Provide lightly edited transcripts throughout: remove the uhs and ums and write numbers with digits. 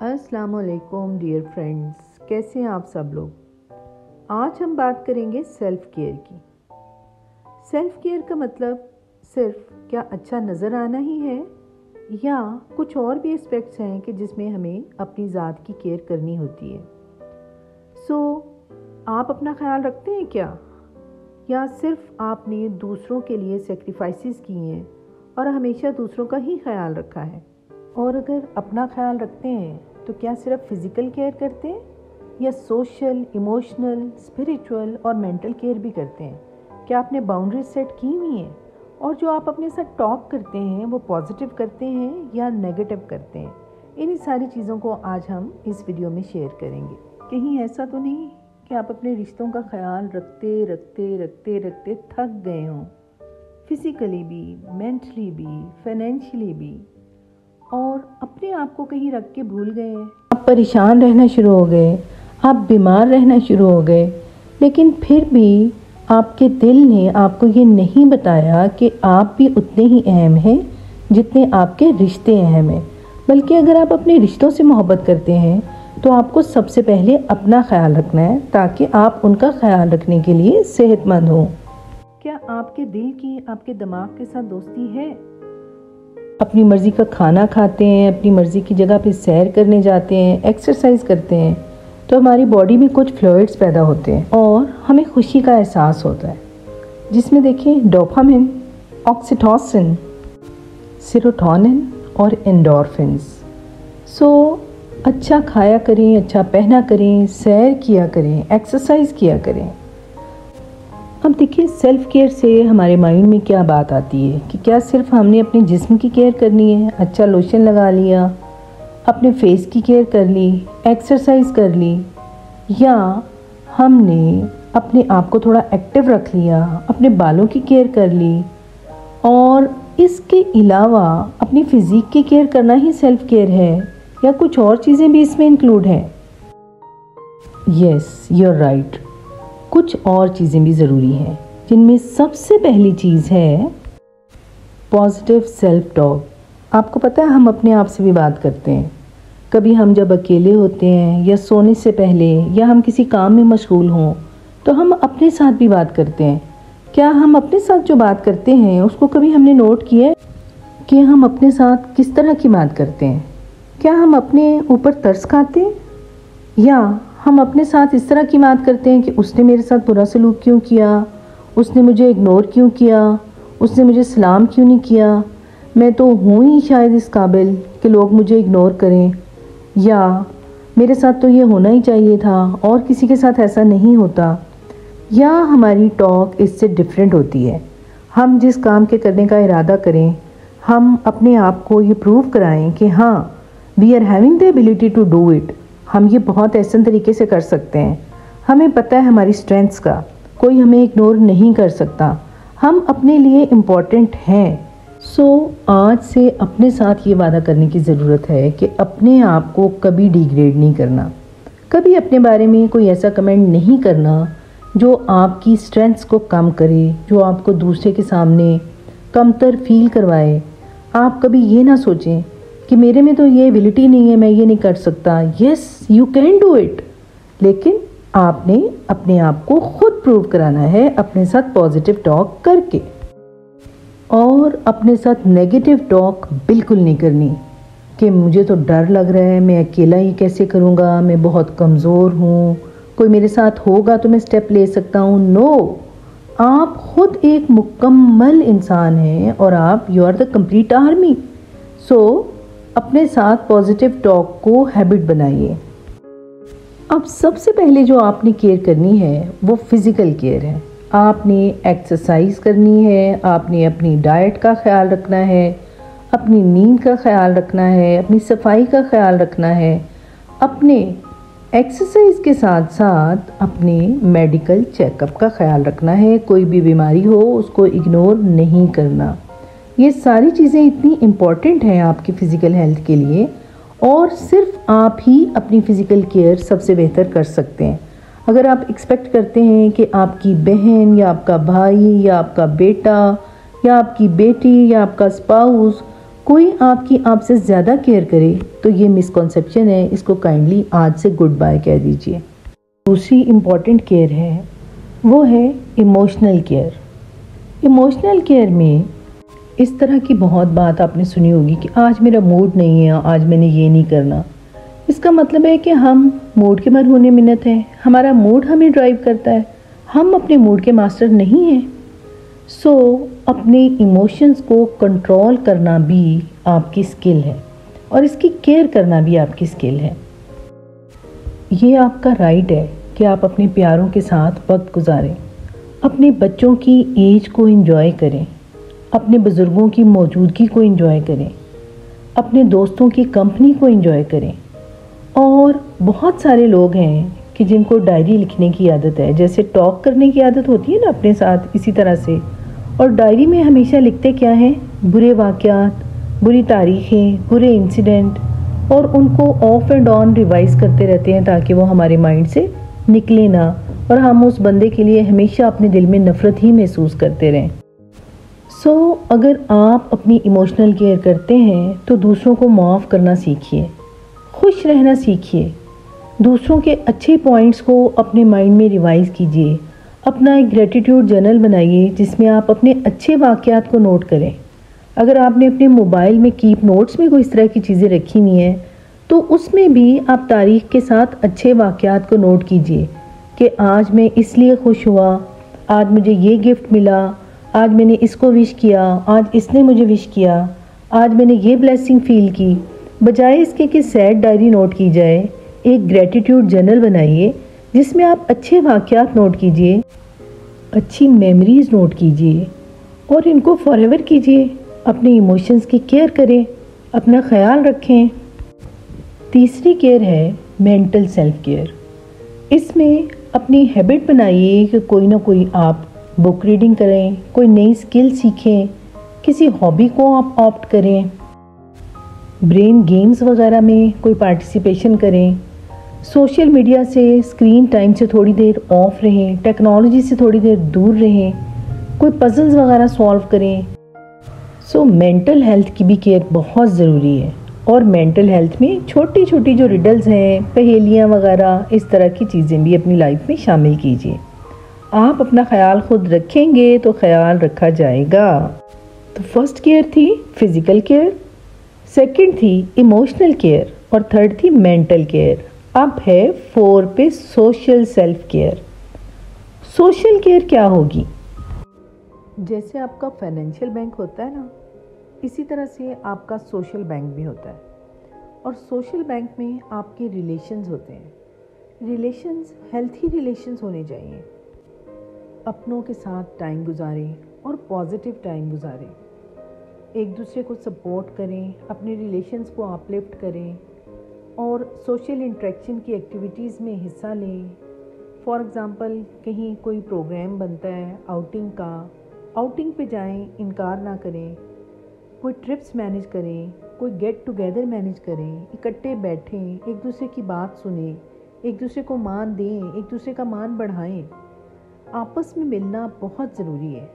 अस्सलाम वालेकुम dear friends, कैसे हैं आप सब लोग। आज हम बात करेंगे सेल्फ़ केयर की। सेल्फ़ केयर का मतलब सिर्फ क्या अच्छा नज़र आना ही है या कुछ और भी एस्पेक्ट्स हैं कि जिसमें हमें अपनी ज़ात की केयर करनी होती है। आप अपना ख्याल रखते हैं क्या, या सिर्फ आपने दूसरों के लिए सेक्रीफाइसेस किए हैं और हमेशा दूसरों का ही ख्याल रखा है। और अगर अपना ख्याल रखते हैं तो क्या सिर्फ फिज़िकल केयर करते हैं या सोशल, इमोशनल, स्पिरिचुअल और मेंटल केयर भी करते हैं। क्या आपने बाउंड्रीज सेट की हुई हैं, और जो आप अपने साथ टॉक करते हैं वो पॉजिटिव करते हैं या नेगेटिव करते हैं। इन्हीं सारी चीज़ों को आज हम इस वीडियो में शेयर करेंगे। कहीं ऐसा तो नहीं कि आप अपने रिश्तों का ख्याल रखते रखते रखते रखते थक गए हों, फिज़िकली भी, मेंटली भी, फाइनेंशियली भी, और अपने आप को कहीं रख के भूल गए। आप परेशान रहना शुरू हो गए, आप बीमार रहना शुरू हो गए, लेकिन फिर भी आपके दिल ने आपको ये नहीं बताया कि आप भी उतने ही अहम हैं जितने आपके रिश्ते अहम हैं। बल्कि अगर आप अपने रिश्तों से मोहब्बत करते हैं तो आपको सबसे पहले अपना ख्याल रखना है, ताकि आप उनका ख्याल रखने के लिए सेहतमंद हों। क्या आपके दिल की आपके दिमाग के साथ दोस्ती है? अपनी मर्ज़ी का खाना खाते हैं, अपनी मर्ज़ी की जगह पे सैर करने जाते हैं, एक्सरसाइज करते हैं, तो हमारी बॉडी में कुछ फ्लूइड्स पैदा होते हैं और हमें खुशी का एहसास होता है, जिसमें देखिए डोपामिन, ऑक्सीटोसिन, सेरोटोनिन और एंडोर्फिन्स। अच्छा खाया करें, अच्छा पहना करें, सैर किया करें, एक्सरसाइज किया करें। अब देखिए, सेल्फ़ केयर से हमारे माइंड में क्या बात आती है कि क्या सिर्फ हमने अपने जिस्म की केयर करनी है, अच्छा लोशन लगा लिया, अपने फेस की केयर कर ली, एक्सरसाइज कर ली, या हमने अपने आप को थोड़ा एक्टिव रख लिया, अपने बालों की केयर कर ली, और इसके अलावा अपनी फ़िज़ीक की केयर करना ही सेल्फ़ केयर है, या कुछ और चीज़ें भी इसमें इंक्लूड हैं? यस, यू आर राइट, कुछ और चीज़ें भी ज़रूरी हैं, जिनमें सबसे पहली चीज़ है पॉजिटिव सेल्फ टॉक। आपको पता है, हम अपने आप से भी बात करते हैं। कभी हम जब अकेले होते हैं या सोने से पहले, या हम किसी काम में मशगूल हों, तो हम अपने साथ भी बात करते हैं। क्या हम अपने साथ जो बात करते हैं उसको कभी हमने नोट किया है कि हम अपने साथ किस तरह की बात करते हैं? क्या हम अपने ऊपर तरस खाते हैं, या हम अपने साथ इस तरह की बात करते हैं कि उसने मेरे साथ बुरा सलूक क्यों किया, उसने मुझे इग्नोर क्यों किया, उसने मुझे सलाम क्यों नहीं किया, मैं तो हूँ ही शायद इस काबिल कि लोग मुझे इग्नोर करें, या मेरे साथ तो ये होना ही चाहिए था और किसी के साथ ऐसा नहीं होता। या हमारी टॉक इससे डिफरेंट होती है। हम जिस काम के करने का इरादा करें, हम अपने आप को ये प्रूव कराएं कि हाँ, we are having the ability to do it. हम ये बहुत ऐसे तरीके से कर सकते हैं, हमें पता है हमारी स्ट्रेंथ्स का, कोई हमें इग्नोर नहीं कर सकता, हम अपने लिए इम्पॉर्टेंट हैं। आज से अपने साथ ये वादा करने की ज़रूरत है कि अपने आप को कभी डिग्रेड नहीं करना, कभी अपने बारे में कोई ऐसा कमेंट नहीं करना जो आपकी स्ट्रेंथ्स को कम करे, जो आपको दूसरे के सामने कमतर फील करवाए। आप कभी ये ना सोचें कि मेरे में तो ये एबिलिटी नहीं है, मैं ये नहीं कर सकता। Yes, you can do it, लेकिन आपने अपने आप को खुद प्रूव कराना है अपने साथ पॉजिटिव टॉक करके। और अपने साथ नेगेटिव टॉक बिल्कुल नहीं करनी कि मुझे तो डर लग रहा है, मैं अकेला ही कैसे करूँगा, मैं बहुत कमज़ोर हूँ, कोई मेरे साथ होगा तो मैं स्टेप ले सकता हूँ। नो, आप खुद एक मुकम्मल इंसान हैं और आप you are the complete army. अपने साथ पॉजिटिव टॉक को हैबिट बनाइए। अब सबसे पहले जो आपने केयर करनी है वो फिज़िकल केयर है। आपने एक्सरसाइज करनी है, आपने अपनी डाइट का ख्याल रखना है, अपनी नींद का ख्याल रखना है, अपनी सफाई का ख्याल रखना है, अपने एक्सरसाइज के साथ साथ अपने मेडिकल चेकअप का ख्याल रखना है। कोई भी बीमारी हो उसको इग्नोर नहीं करना। ये सारी चीज़ें इतनी इम्पॉर्टेंट हैं आपकी फ़िज़िकल हेल्थ के लिए, और सिर्फ आप ही अपनी फ़िज़िकल केयर सबसे बेहतर कर सकते हैं। अगर आप एक्सपेक्ट करते हैं कि आपकी बहन या आपका भाई या आपका बेटा या आपकी बेटी या आपका स्पाउस कोई आपसे ज़्यादा केयर करे तो ये मिसकॉन्सेप्शन है, इसको काइंडली आज से गुड बाय कह दीजिए। दूसरी इम्पॉर्टेंट केयर है वो है इमोशनल केयर। इमोशनल केयर में इस तरह की बहुत बात आपने सुनी होगी कि आज मेरा मूड नहीं है, आज मैंने ये नहीं करना। इसका मतलब है कि हम मूड के मरहूने मिन्नत हैं, हमारा मूड हमें ड्राइव करता है, हम अपने मूड के मास्टर नहीं हैं। सो अपने इमोशंस को कंट्रोल करना भी आपकी स्किल है और इसकी केयर करना भी आपकी स्किल है। ये आपका राइट है कि आप अपने प्यारों के साथ वक्त गुजारें, अपने बच्चों की एज को एंजॉय करें, अपने बुज़ुर्गों की मौजूदगी को एंजॉय करें, अपने दोस्तों की कंपनी को एंजॉय करें। और बहुत सारे लोग हैं कि जिनको डायरी लिखने की आदत है, जैसे टॉक करने की आदत होती है ना अपने साथ, इसी तरह से। और डायरी में हमेशा लिखते क्या हैं? बुरे वाक़यात, बुरी तारीखें, बुरे इंसिडेंट, और उनको ऑफ एंड ऑन रिवाइज़ करते रहते हैं ताकि वो हमारे माइंड से निकले ना और हम उस बंदे के लिए हमेशा अपने दिल में नफ़रत ही महसूस करते रहें। सो अगर आप अपनी इमोशनल केयर करते हैं तो दूसरों को माफ़ करना सीखिए, खुश रहना सीखिए, दूसरों के अच्छे पॉइंट्स को अपने माइंड में रिवाइज़ कीजिए, अपना एक ग्रेटिट्यूड जर्नल बनाइए जिसमें आप अपने अच्छे वाक़यात को नोट करें। अगर आपने अपने मोबाइल में कीप नोट्स में कोई इस तरह की चीज़ें रखी हुई हैं तो उसमें भी आप तारीख़ के साथ अच्छे वाक़यात को नोट कीजिए कि आज मैं इसलिए खुश हुआ, आज मुझे ये गिफ्ट मिला, आज मैंने इसको विश किया, आज इसने मुझे विश किया, आज मैंने ये ब्लेसिंग फ़ील की। बजाय इसके कि सैड डायरी नोट की जाए, एक ग्रेटिट्यूड जर्नल बनाइए जिसमें आप अच्छे वाक़यात नोट कीजिए, अच्छी मेमोरीज़ नोट कीजिए और इनको फॉरएवर कीजिए। अपने इमोशंस की केयर करें, अपना ख्याल रखें। तीसरी केयर है मेंटल सेल्फ केयर। इसमें अपनी हैबिट बनाइए कि कोई ना कोई आप बुक रीडिंग करें, कोई नई स्किल सीखें, किसी हॉबी को आप ऑप्ट करें, ब्रेन गेम्स वगैरह में कोई पार्टिसिपेशन करें, सोशल मीडिया से, स्क्रीन टाइम से थोड़ी देर ऑफ रहें, टेक्नोलॉजी से थोड़ी देर दूर रहें, कोई पजल्स वगैरह सॉल्व करें। सो मेंटल हेल्थ की भी केयर बहुत ज़रूरी है और मेंटल हेल्थ में छोटी छोटी जो रिडल्स हैं, पहेलियाँ वगैरह, इस तरह की चीज़ें भी अपनी लाइफ में शामिल कीजिए। आप अपना ख्याल खुद रखेंगे तो ख्याल रखा जाएगा। तो फर्स्ट केयर थी फिज़िकल केयर, सेकंड थी इमोशनल केयर और थर्ड थी मेंटल केयर। अब है 4 पे social self care. Social care क्या होगी? जैसे आपका फाइनेंशियल बैंक होता है ना, इसी तरह से आपका सोशल बैंक भी होता है। और सोशल बैंक में आपके रिलेशंस होते हैं। रिलेशंस हेल्थी रिलेशंस होने चाहिए। अपनों के साथ टाइम गुजारें और पॉजिटिव टाइम गुजारें, एक दूसरे को सपोर्ट करें, अपने रिलेशंस को अपलिफ्ट करें और सोशल इंटरेक्शन की एक्टिविटीज़ में हिस्सा लें। फॉर एग्ज़ाम्पल कहीं कोई प्रोग्राम बनता है आउटिंग का, आउटिंग पे जाएं, इनकार ना करें। कोई ट्रिप्स मैनेज करें, कोई गेट टुगेदर मैनेज करें, इकट्ठे बैठें, एक दूसरे की बात सुनें, एक दूसरे को मान दें, एक दूसरे का मान बढ़ाएं। आपस में मिलना बहुत ज़रूरी है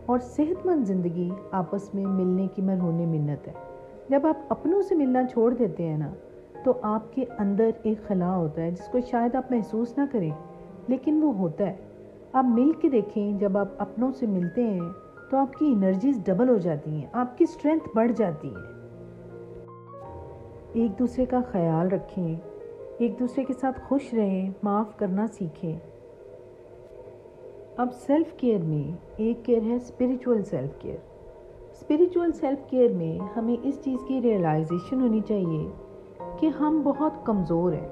और सेहतमंद ज़िंदगी आपस में मिलने की मरहूने मिन्नत है। जब आप अपनों से मिलना छोड़ देते हैं ना, तो आपके अंदर एक खला होता है जिसको शायद आप महसूस ना करें, लेकिन वो होता है। आप मिल के देखें, जब आप अपनों से मिलते हैं तो आपकी एनर्जीज डबल हो जाती हैं, आपकी स्ट्रेंथ बढ़ जाती है। एक दूसरे का ख्याल रखें, एक दूसरे के साथ खुश रहें, माफ़ करना सीखें। अब सेल्फ केयर में एक केयर है spiritual self care. Spiritual self care में हमें इस चीज़ की रियलाइजेशन होनी चाहिए कि हम बहुत कमज़ोर हैं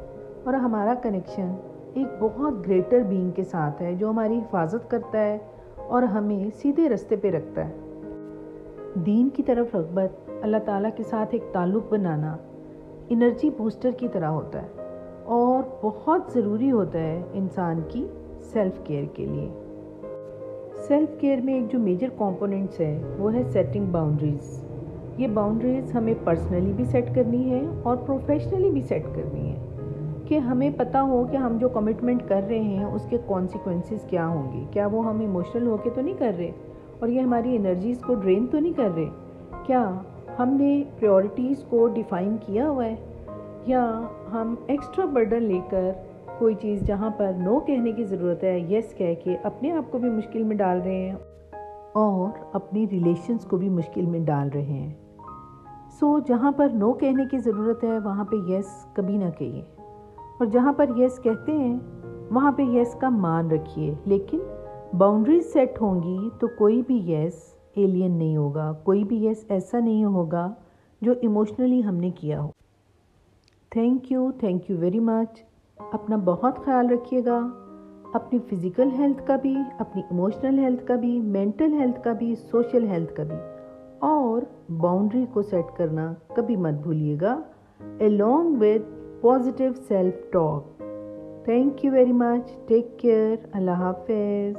और हमारा कनेक्शन एक बहुत ग्रेटर बीइंग के साथ है जो हमारी हिफाजत करता है और हमें सीधे रास्ते पे रखता है। दीन की तरफ रग़बत, अल्लाह ताला के साथ एक ताल्लुक़ बनाना एनर्जी बूस्टर की तरह होता है और बहुत ज़रूरी होता है इंसान की सेल्फ केयर के लिए। सेल्फ केयर में एक जो मेजर कंपोनेंट्स है वो है सेटिंग बाउंड्रीज़। ये बाउंड्रीज़ हमें पर्सनली भी सेट करनी है और प्रोफेशनली भी सेट करनी है कि हमें पता हो कि हम जो कमिटमेंट कर रहे हैं उसके कॉन्सिक्वेंसेस क्या होंगे। क्या वो हम इमोशनल होके तो नहीं कर रहे और ये हमारी एनर्जीज़ को ड्रेन तो नहीं कर रहे? क्या हमने प्रायोरिटीज़ को डिफ़ाइन किया हुआ है, या हम एक्स्ट्रा बर्डन लेकर कोई चीज़ जहाँ पर नो कहने की ज़रूरत है यस कह के अपने आप को भी मुश्किल में डाल रहे हैं और अपनी रिलेशंस को भी मुश्किल में डाल रहे हैं। सो जहाँ पर नो कहने की ज़रूरत है वहाँ पे यस कभी ना कहिए, और जहाँ पर यस कहते हैं वहाँ पे यस का मान रखिए। लेकिन बाउंड्रीज सेट होंगी तो कोई भी यस एलियन नहीं होगा, कोई भी यस ऐसा नहीं होगा जो इमोशनली हमने किया हो। Thank you very much. अपना बहुत ख्याल रखिएगा, अपनी फ़िज़िकल हेल्थ का भी, अपनी इमोशनल हेल्थ का भी, मेंटल हेल्थ का भी, सोशल हेल्थ का भी, और बाउंड्री को सेट करना कभी मत भूलिएगा, along with positive self talk. Thank you very much. Take care. Allah Hafiz.